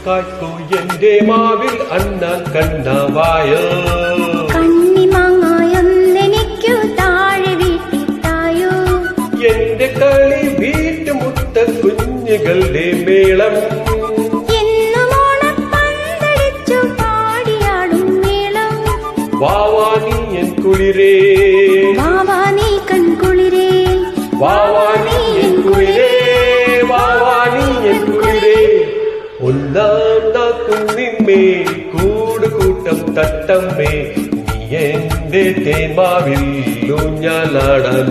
കായ്ക്കൂ എന്റെ മാവിൽ അണ്ണ കണ്ണവായോ കണ്ണിമാങ്ങായൊന്നെനിക്കു താഴെ വീട്ടിത്തായോ എന്റെ കളി വീട്ടുമുട്ട കുഞ്ഞുകളുടെ മേളം എന്നുമോണപ്പന്തടിച്ചു പാടിയാടും മേളം വാവാ നീ എൻ കുളിരേ വാവാ നീ കൺകുളിരേ വാവാ നീ എൻ കുളിരേ വാവാ നീ എൻ കുളിരേ ഒന്നാം നാക്കുന്നിന്മേ കൂടുകൂട്ടം തട്ടമ്മേ നീ എന്റെ തേന്മാവിൽ ഊഞ്ഞാലാടാൻ